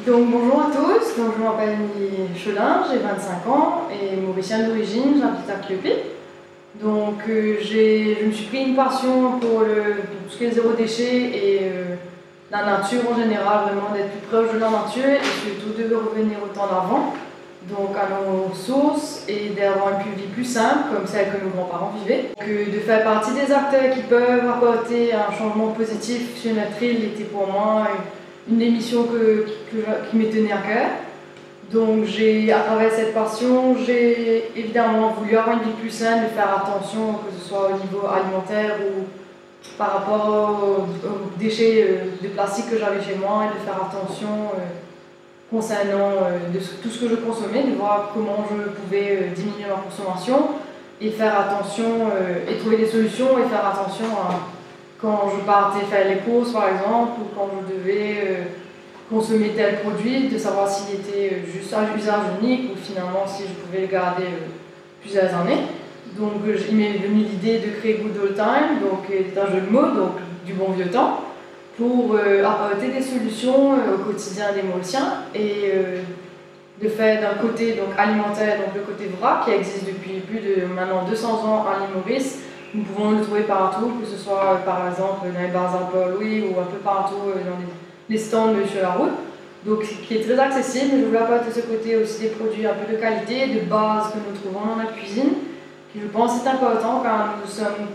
Donc bonjour à tous, donc, je m'appelle Émilie Chelin, j'ai 25 ans et mauricienne d'origine, j'habite à Cléopé. Donc je me suis pris une passion pour tout ce qui est zéro déchet et la nature en général, vraiment d'être plus proche de la nature et surtout de revenir au temps d'avant, donc à nos sources et d'avoir une vie plus simple comme celle que nos grands-parents vivaient. Donc, de faire partie des acteurs qui peuvent apporter un changement positif sur notre île était pour moi une émission qui me tenait à cœur. Donc à travers cette passion, j'ai évidemment voulu avoir une vie plus saine, de faire attention, que ce soit au niveau alimentaire ou par rapport aux déchets de plastique que j'avais chez moi, et de faire attention concernant tout ce que je consommais, de voir comment je pouvais diminuer ma consommation et faire attention et trouver des solutions et faire attention à quand je partais faire les courses par exemple, ou quand je devais consommer tel produit, de savoir s'il était juste un usage unique ou finalement si je pouvais le garder plusieurs années. Donc il m'est venu l'idée de créer Good Old Time, donc c'est un jeu de mots, donc du bon vieux temps, pour apporter des solutions au quotidien des Mauriciens et de faire d'un côté donc, alimentaire, donc le côté vrac qui existe depuis plus de maintenant 200 ans à l'île Maurice. Nous pouvons le trouver partout, que ce soit par exemple dans les bars à Paul-Louis ou un peu partout dans les stands sur la route. Donc qui est très accessible, mais je voulais apporter ce côté aussi des produits un peu de qualité, de base que nous trouvons dans notre cuisine, qui je pense est important car nous sommes,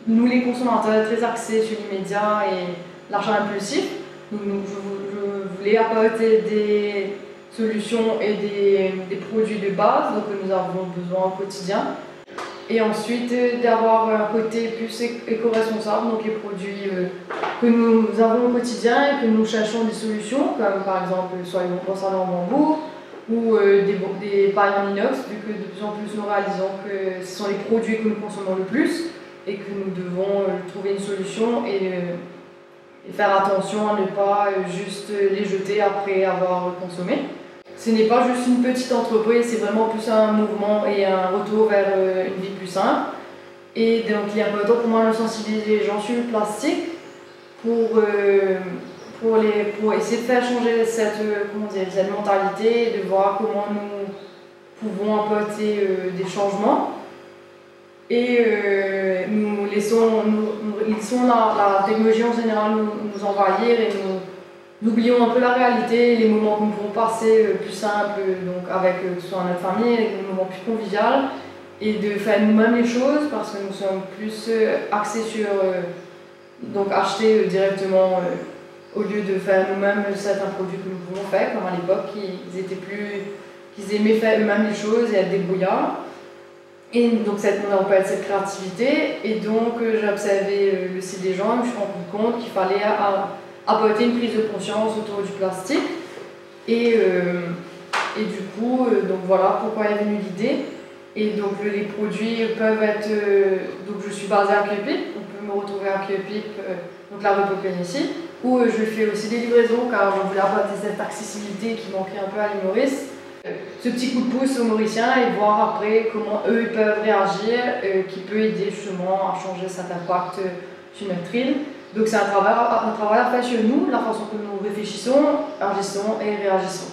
nous les consommateurs, très axés sur l'immédiat et l'achat impulsif. Donc je voulais apporter des solutions et des produits de base donc, que nous avons besoin au quotidien. Et ensuite d'avoir un côté plus éco-responsable, donc les produits que nous avons au quotidien et que nous cherchons des solutions, comme par exemple soit les brossards en bambou ou des pailles en inox, vu que de plus en plus nous réalisons que ce sont les produits que nous consommons le plus et que nous devons trouver une solution et faire attention à ne pas juste les jeter après avoir consommé. Ce n'est pas juste une petite entreprise, c'est vraiment plus un mouvement et un retour vers une vie plus simple. Et donc il est important pour moi de sensibiliser les gens sur le plastique pour essayer de faire changer cette mentalité et de voir comment nous pouvons apporter des changements. Et nous laissons la technologie en général nous envahir et nous oublions un peu la réalité, les moments que nous pouvons passer plus simples, donc avec que ce soit notre famille, avec des moments plus conviviaux, et de faire nous-mêmes les choses parce que nous sommes plus axés sur donc acheter directement au lieu de faire nous-mêmes certains produits que nous pouvons faire, comme à l'époque, qu'ils aimaient faire eux-mêmes les choses et être débrouillards. Et donc on appelle cette créativité, et donc j'ai observé le site des gens et je me suis rendu compte qu'il fallait apporter une prise de conscience autour du plastique. Et du coup, donc voilà pourquoi est venue l'idée. Et donc les produits peuvent être... donc je suis basée à Cléopé, on peut me retrouver à Cléopé, donc la rue Popelin ici, où je fais aussi des livraisons car je voulais apporter cette accessibilité qui manquait un peu à l'île Maurice. Ce petit coup de pouce aux Mauriciens et voir après comment eux peuvent réagir, qui peut aider justement à changer cet impact sur notre île. Donc c'est un travail à faire chez nous, la façon que nous réfléchissons, agissons et réagissons.